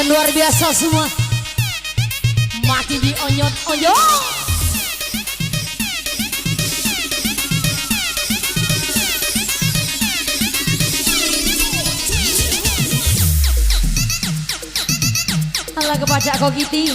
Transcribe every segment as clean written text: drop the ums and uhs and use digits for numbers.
Kalian luar biasa semua. Makin dionyot-onyot. Alah kebaca kau Kiti.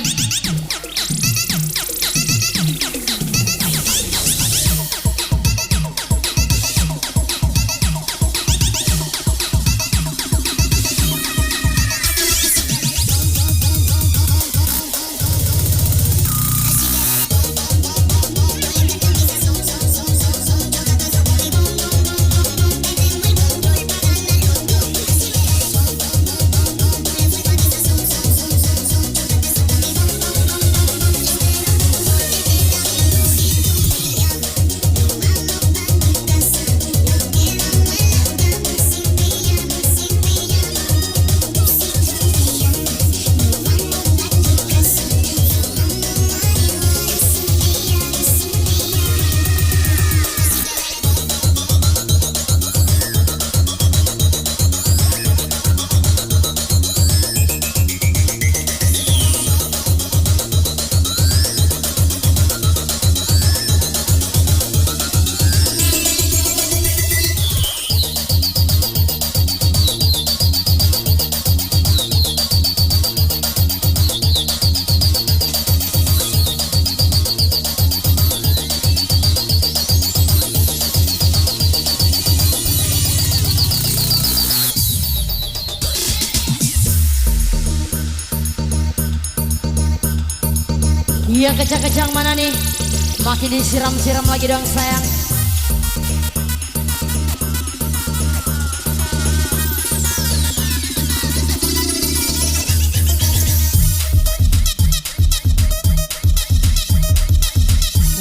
Yang kejang-kejang mana nih? Makin disiram-siram lagi dong sayang.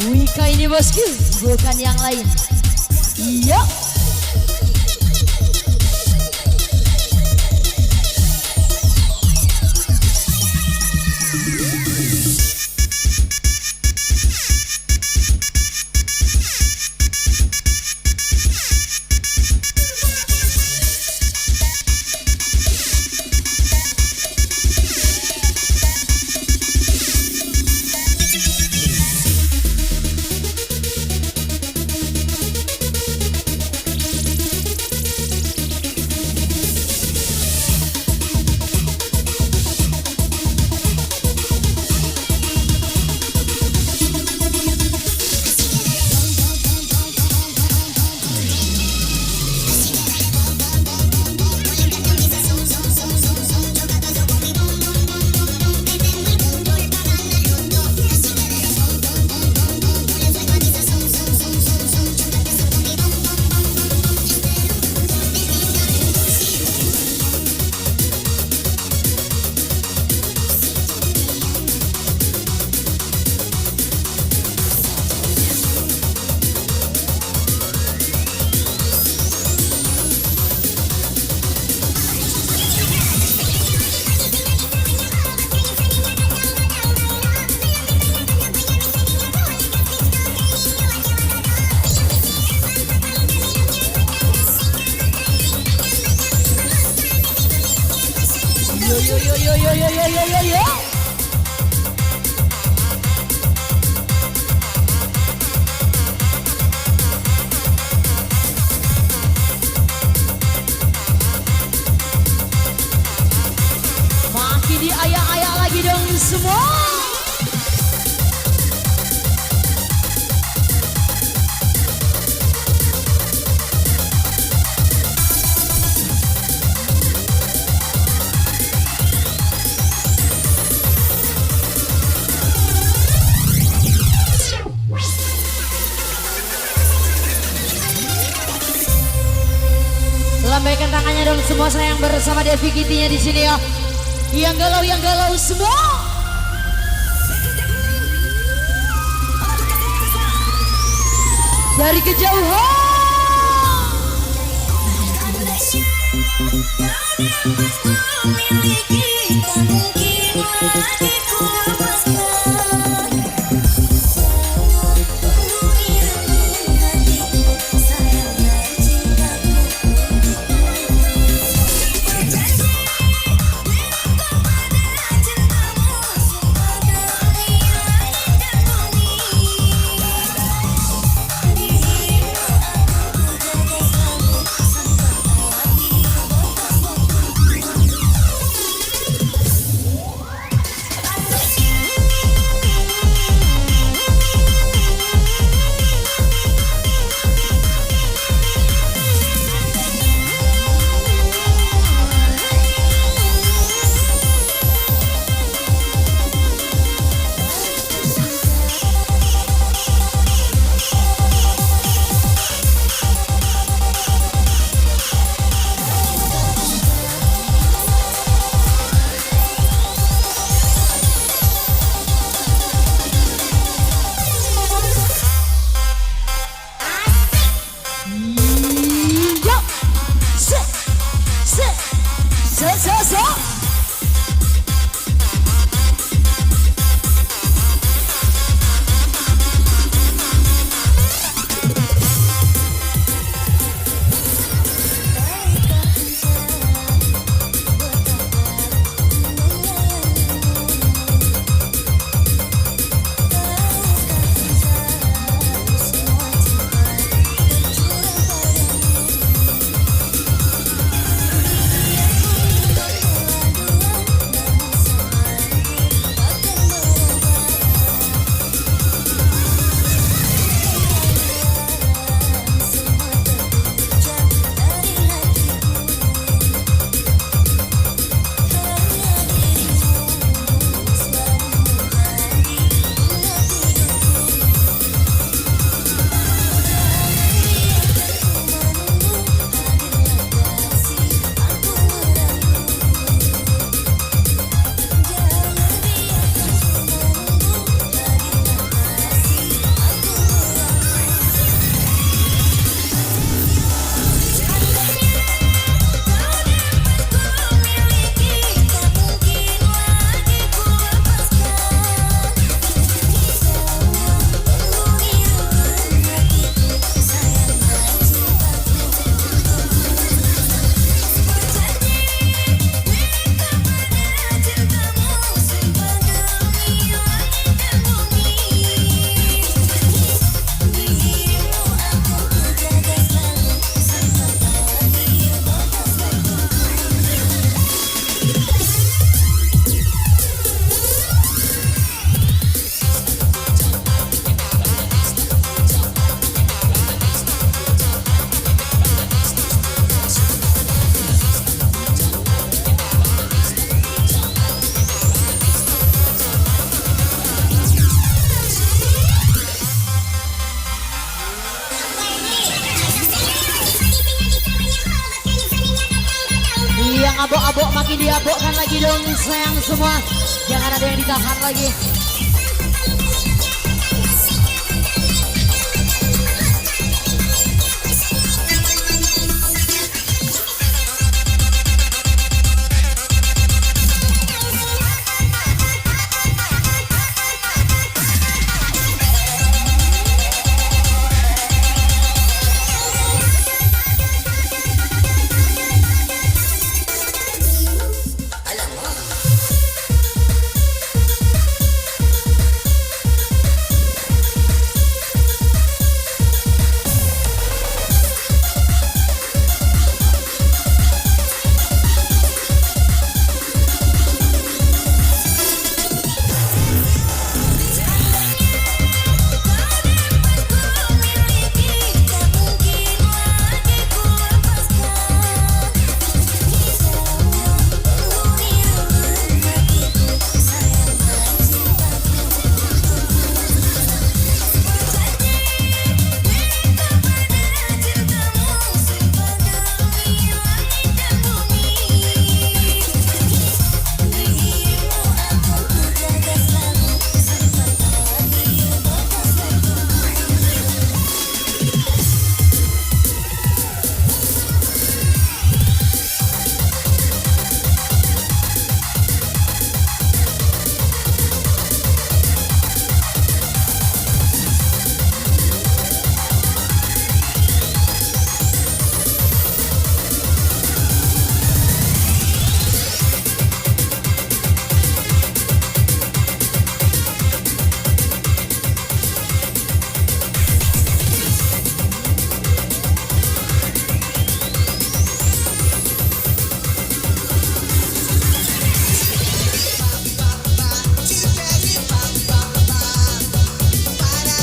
Wika ini bosku, bukan yang lain. Iya. Yo. Makin diayak-ayak lagi dong semua. Lambaikan tangannya dong semua sayang bersama Devi Kitinya di sini ya. Yang galau semua. Dari kejauhan. abok-abok makin diabokkan lagi dong sayang semua. Jangan ada yang ditahan lagi.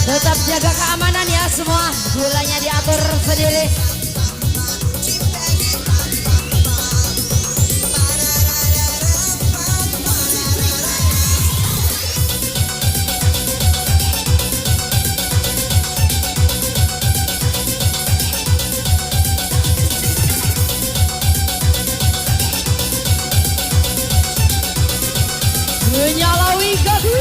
Tetap jaga keamanan ya semua, gulanya diatur sendiri. Menyalawi gagu.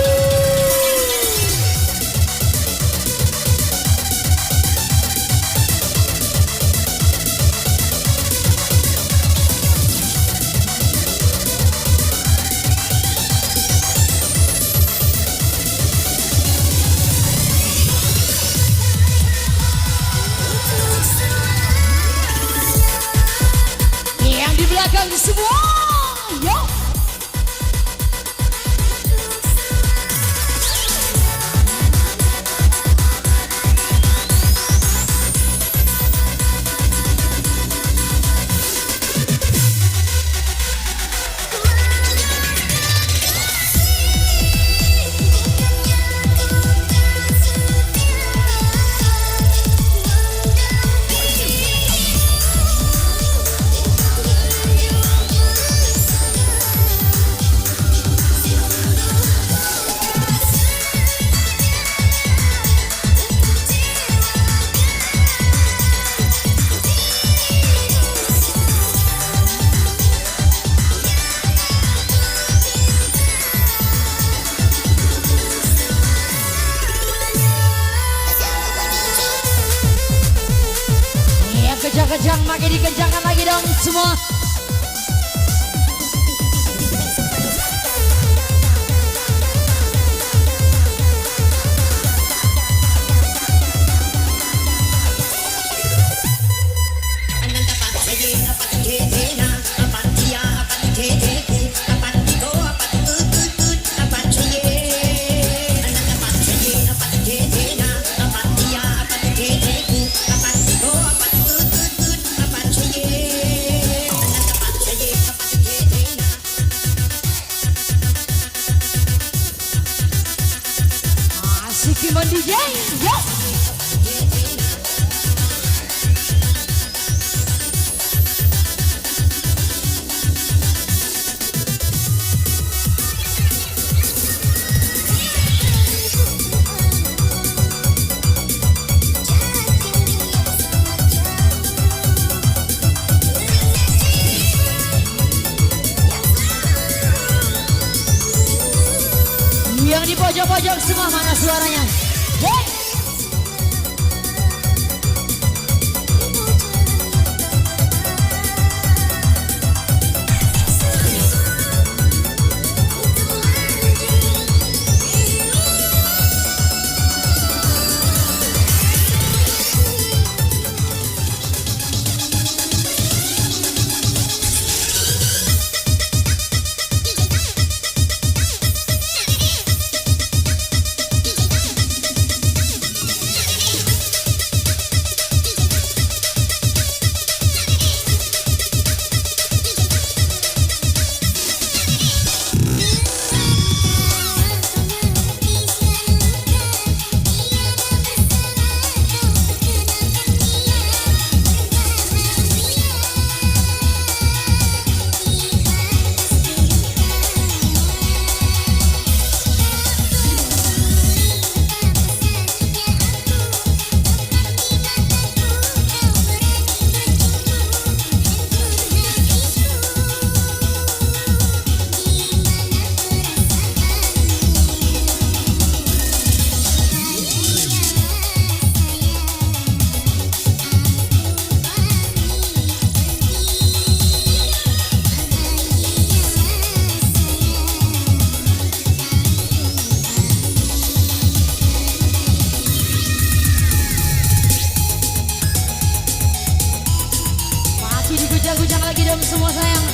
Yang di belakang semua, yo. Kejang-kejang makin dikencangkan lagi dong semua. Sikiman DJ, yo. Yang di pojok-pojok semua mana suaranya? Hey! Gujang lagi dong semua sayang.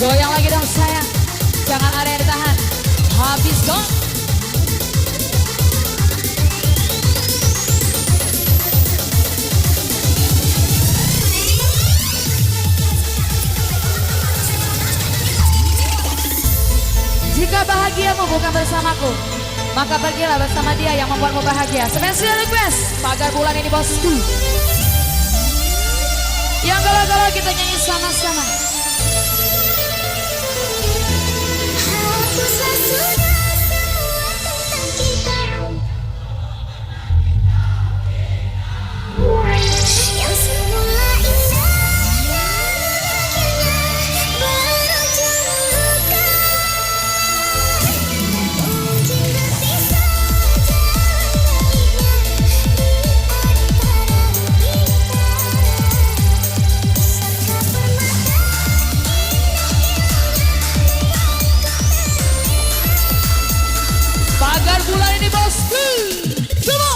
Goyang lagi dong sayang, jangan ada yang ditahan. Habis dong. Jika bahagiamu bukan bersamaku, maka pergilah bersama dia yang membuatmu bahagia. Special request, pagar bulan ini bosku. Yang galau-galau kita nyanyi sama-sama. Hapuslah sudah semua tentang kita yang semula indah, akhirnya berujung luka. Mungkin nanti saja baiknya di antara kita. Pagar bulan ini bosku. Coba.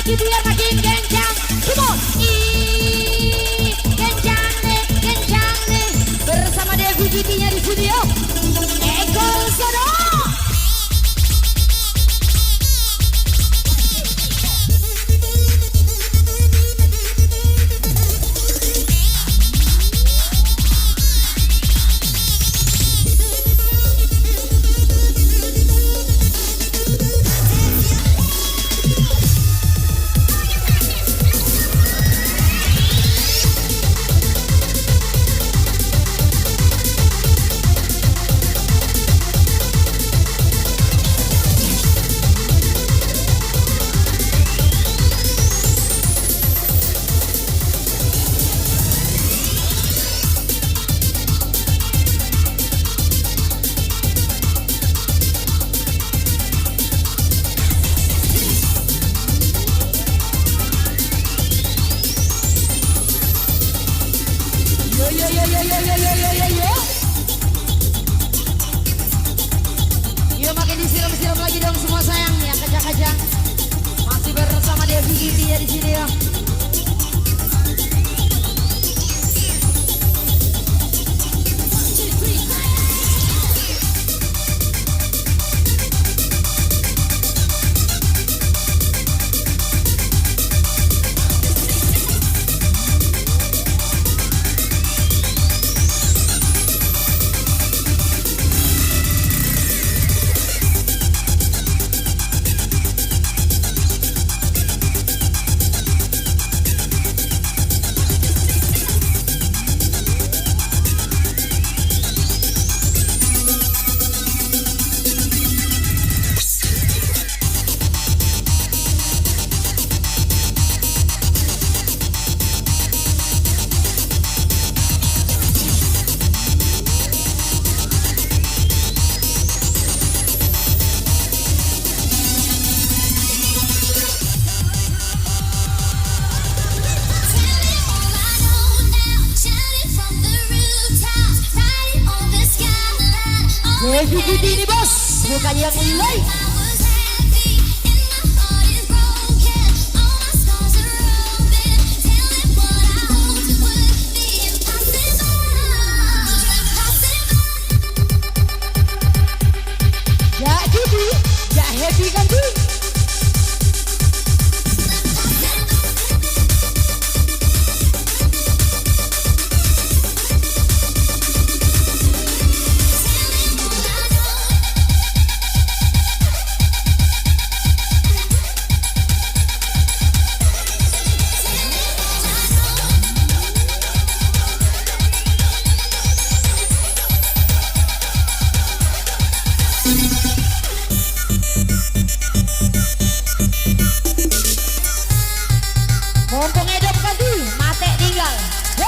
lagi biar makin kencang. Come on. Kencang nih. Bersama Devi Gitinya di studio. Eko Sono. Yo makin disiram-siram lagi dong semua sayang yang kejang-kejang. Masih bersama Devi Gitinya di sini ya. Devi Giti ini bos, bukan yang lain. Gak Giti, gak happy kan tuh? Mumpung hidup kali, mate tinggal. Yo.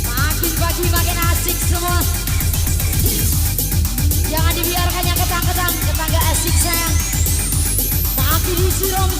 Makin pagi makin asik semua. Jangan dibiarkan yang ketang-ketang, ketangga asik sayang. Makin disiram.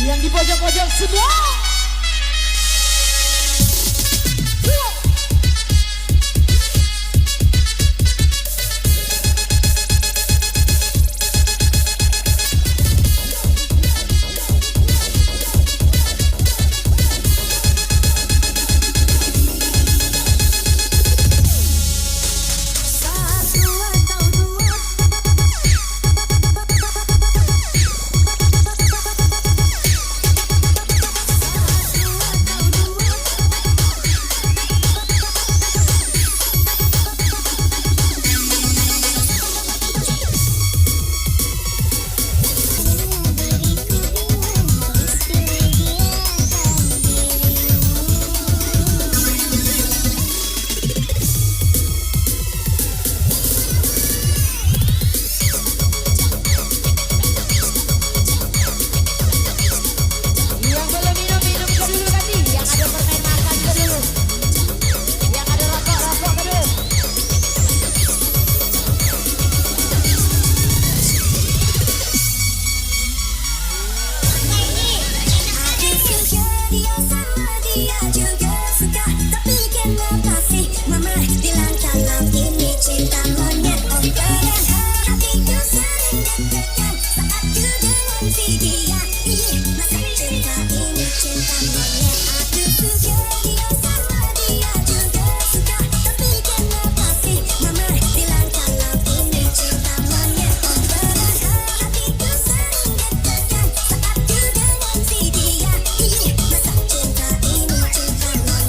Yang di pojok-pojok semua. Dia sama dia juga suka, tapi kenapa sih mama bilang kalau ini cinta monyet? Oh karena hatiku sering deg-degan saat ku dengan si dia. Ih, masa cinta ini cinta monyet? Aku suka dia sama dia juga suka, tapi kenapa sih mama bilang kalau ini cinta monyet? Oh karena hatiku sering deg-degan saat ku dengan si dia. Ih, masa cinta ini cinta monyet?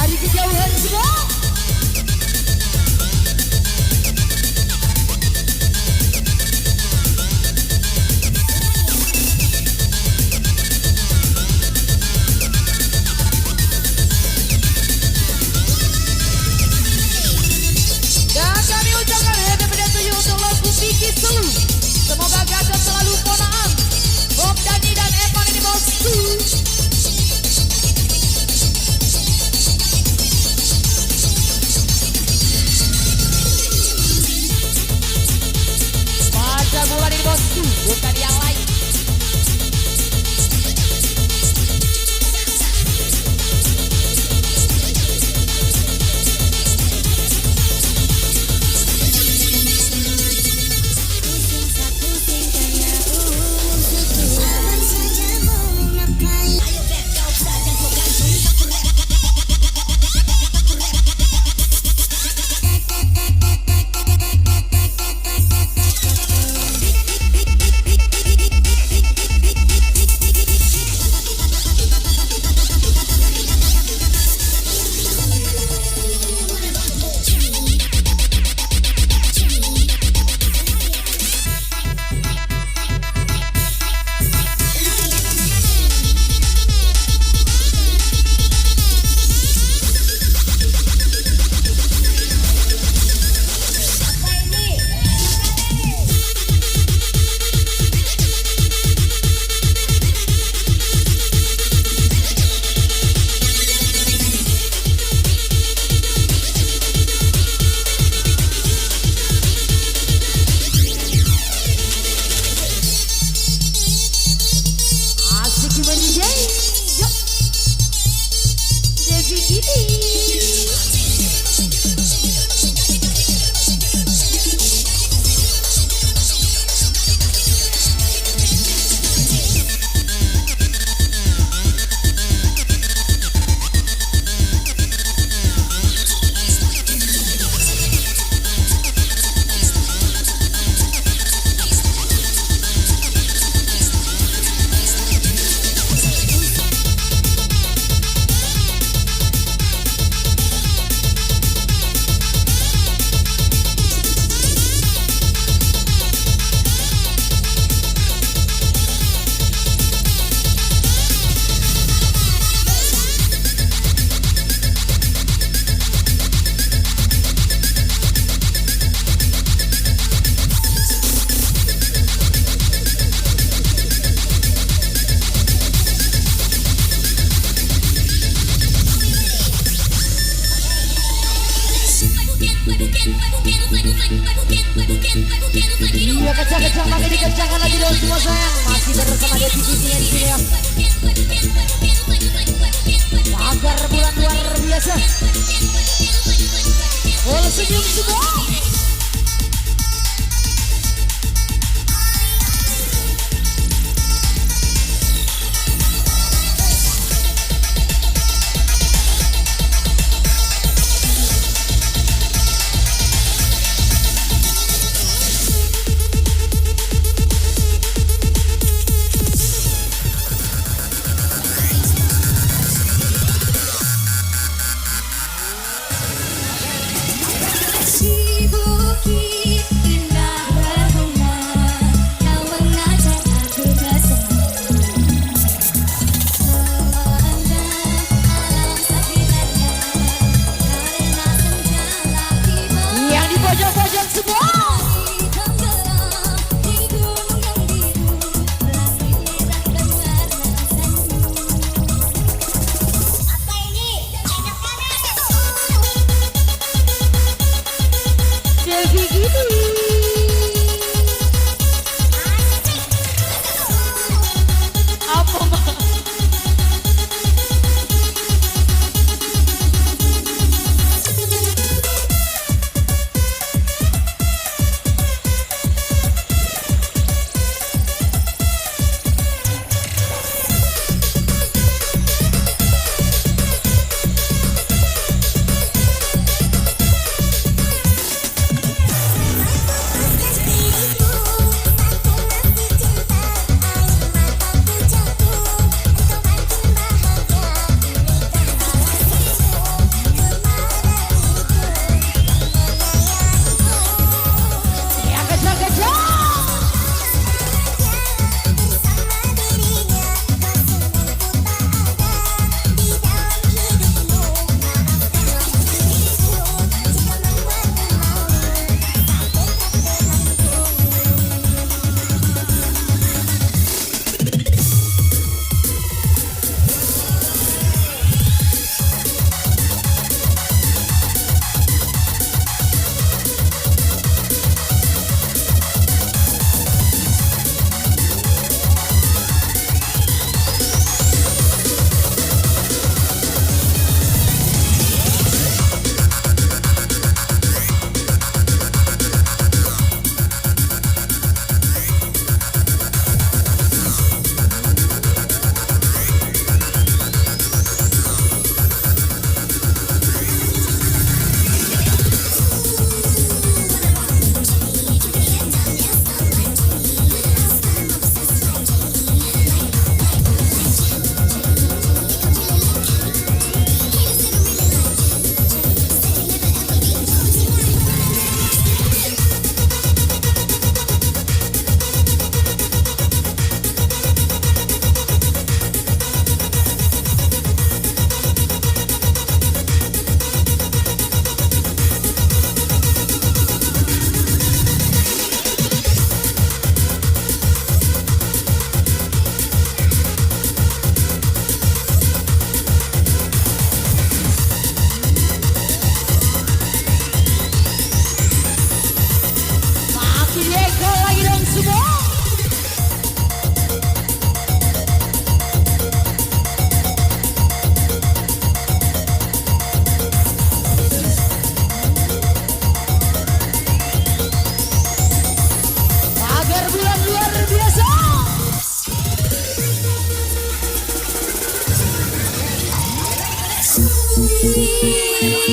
Dari kejauhan semua. Dan kami ucapkan happy birthday to you untuk lagu Vicky Selu. Semoga gagah selalu ponaan. Bob Dani dan Evan ini bosku. Pada bulan ini bosku, bukan yang lain. Abang saja mau ngapain? Ayo beb, kau saja bukan Iya kencang-kencang makin dikencangkan lagi dong semua sayang. Masih bersama dia Vicky-nya di sini ya. Pagar bulan luar biasa. All senyum semua.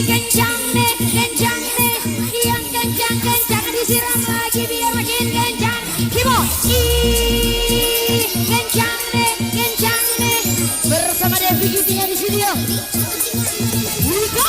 Kencang nih, yang kencang disiram lagi biar makin kencang. Kimo, kencang nih, bersama Devi Gitinya di studio. Wika.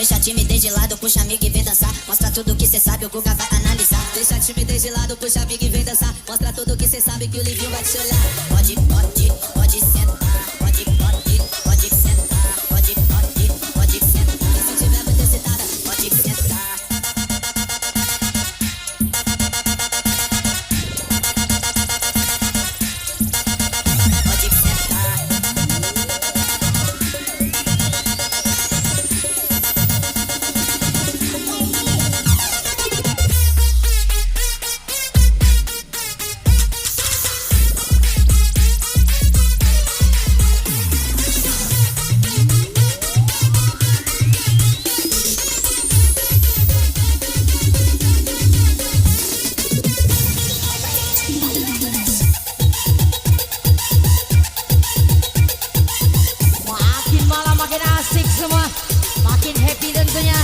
Deixa a timidez de lado, puxa amigo e vem dançar. Mostra tudo que cê sabe, o Guga vai analisar. Deixa a timidez de lado, puxa amigo e vem dançar. Mostra tudo que cê sabe que o Livinho vai te olhar. Pode sentar. Pode sentar. Pode sentar. E se tiver muito excitada, pode sentar. Pode sentar. Makin malam makin asik semua, makin happy tentunya.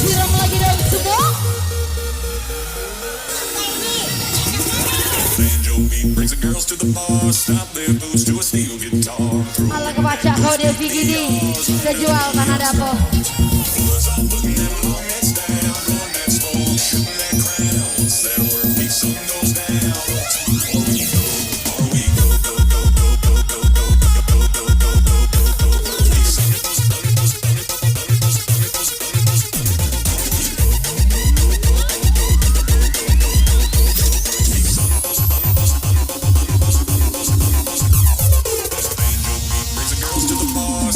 Siram lagi dong semua. Banjo beat brings the girls to the bar. Stop their boots to a steel guitar. Ala kebaca kau dia gini, sejual tanah dapo. Was all putting them long necks down on that smoke, shooting that crown. Once that work beat sun goes down. Or we go, go, go, go, go, go, go, go, go, go, go, go, go, go, go. Sun goes, sun goes, sun goes, sun goes, sun goes, sun goes. Brings the girls to the bar.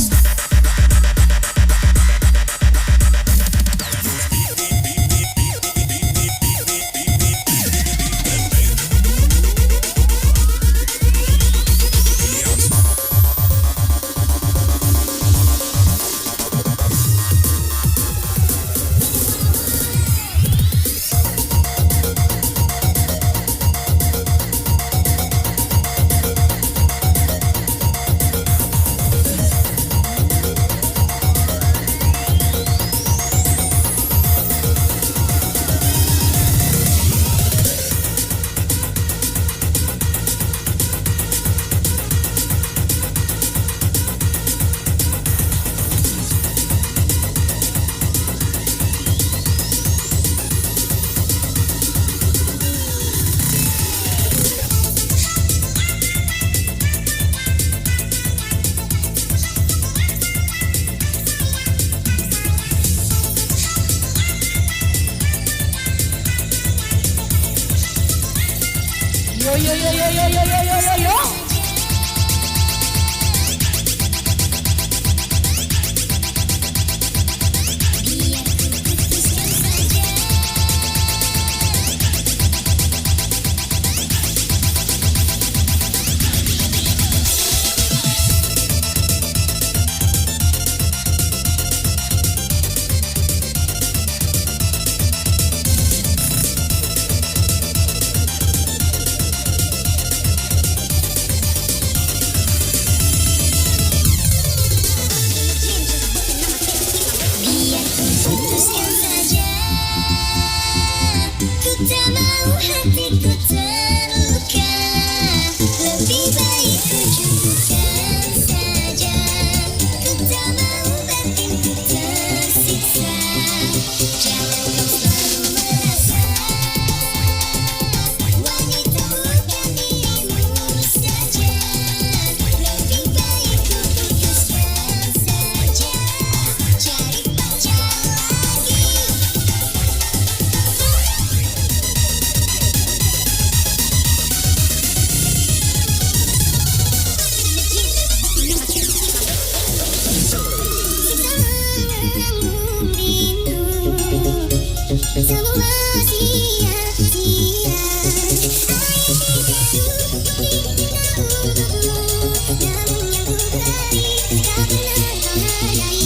namun yang ku berani tak pernah kau hargai.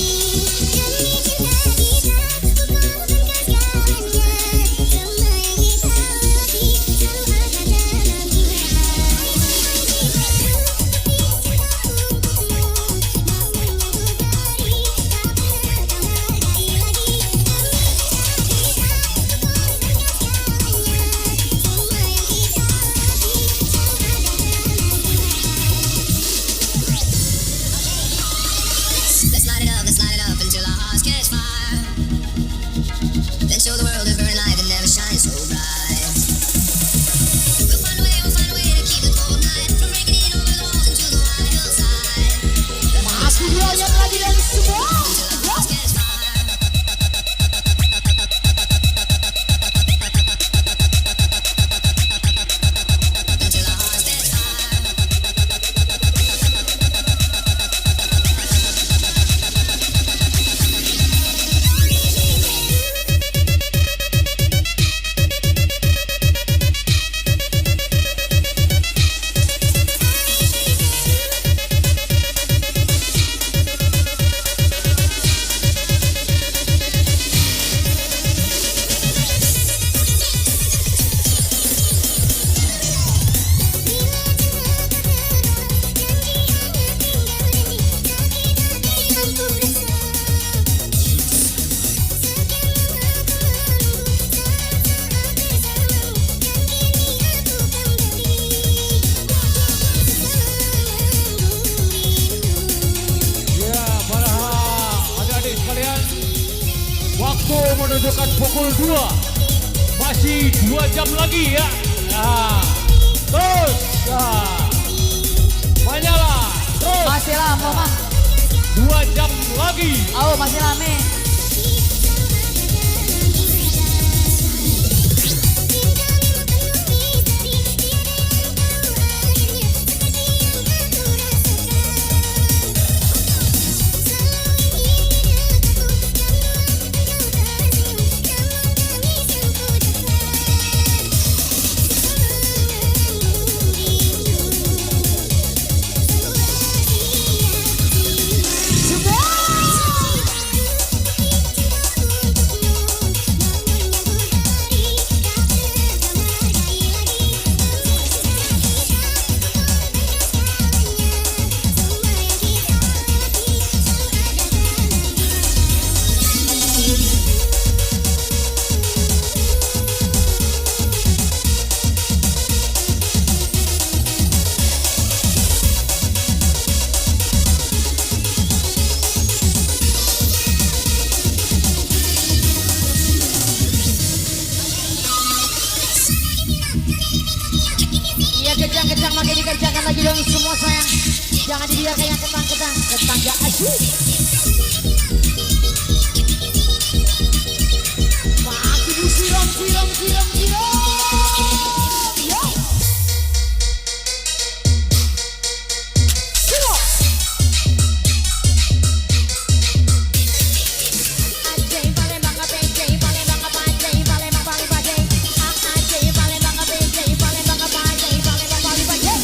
Demi cinta kita ku korbankan segalanya. Semua yang kita lalui selalu ada dalam let's light it up until our hearts catch fire. Then show the world a burning light that never shines so bright. We'll find a way to keep the cold night from breaking in over the walls into the wide hillside. Masih banyak lagi dari semua. Hearts catch fire. Until our hearts catch fire. Ya, para adik-adik sekalian, waktu menunjukkan pukul 2. Masih 2 jam lagi ya. Nah, terus, banyaklah, terus Masih lama, Mang. 2 jam lagi. Oh, masih lama. Iya, kejang-kejang makin dikerjakan lagi dong semua sayang. Jangan dibiarkan yang ketang-ketang. Ketang gak asyik. Masih disiram. Yo. Siram. Ajay Palembang PJ Palembang Pajay Palembang Pali Pajay Ajay Palembang PJ Palembang Pajay Palembang Pali Pajay.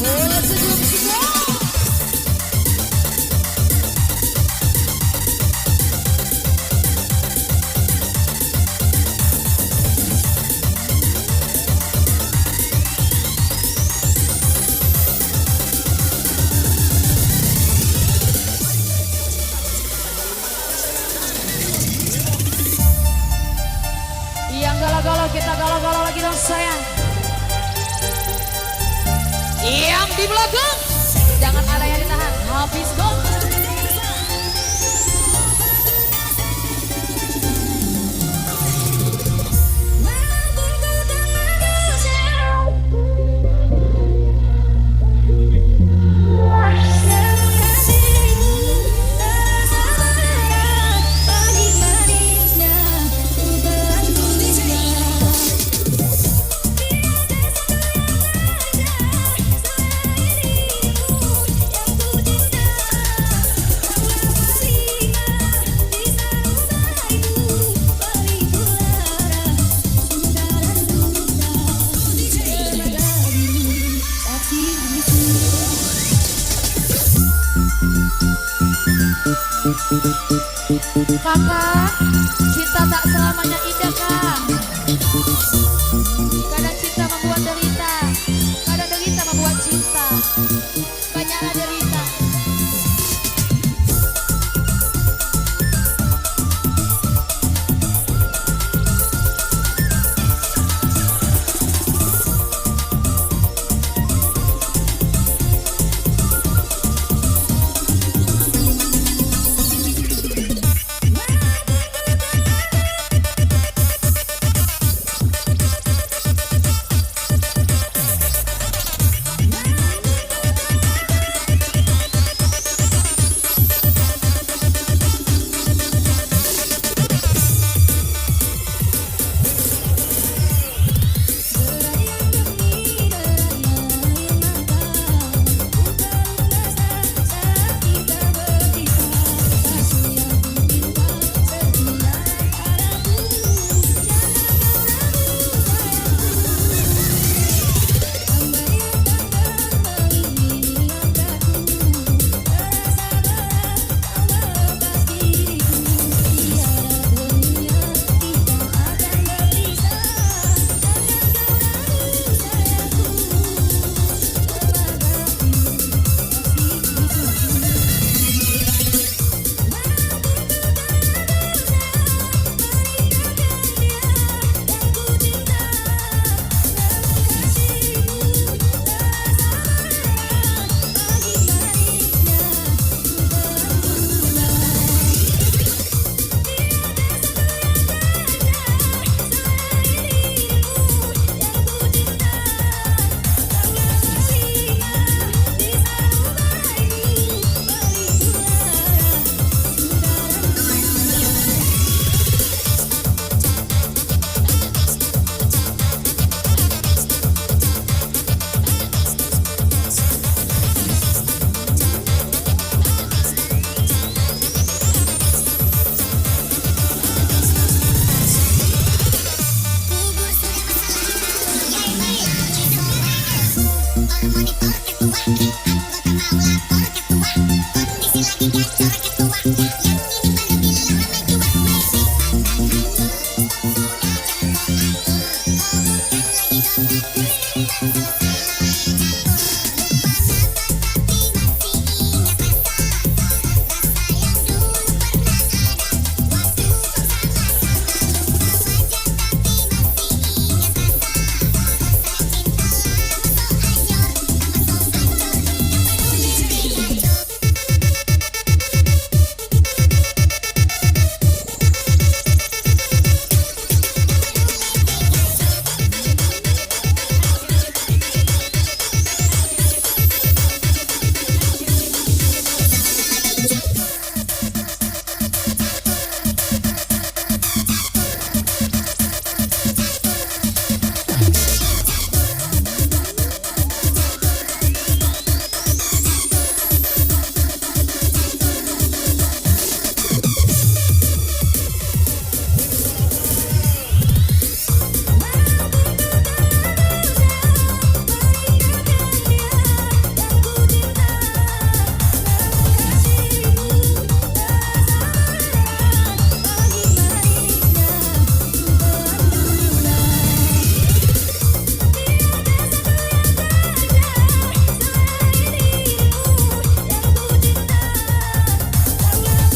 Boleh senyum semua. Yang galau-galau kita galau-galau lagi dong sayang. Yang di belakang jangan ada yang ditahan, habis dong. Kakak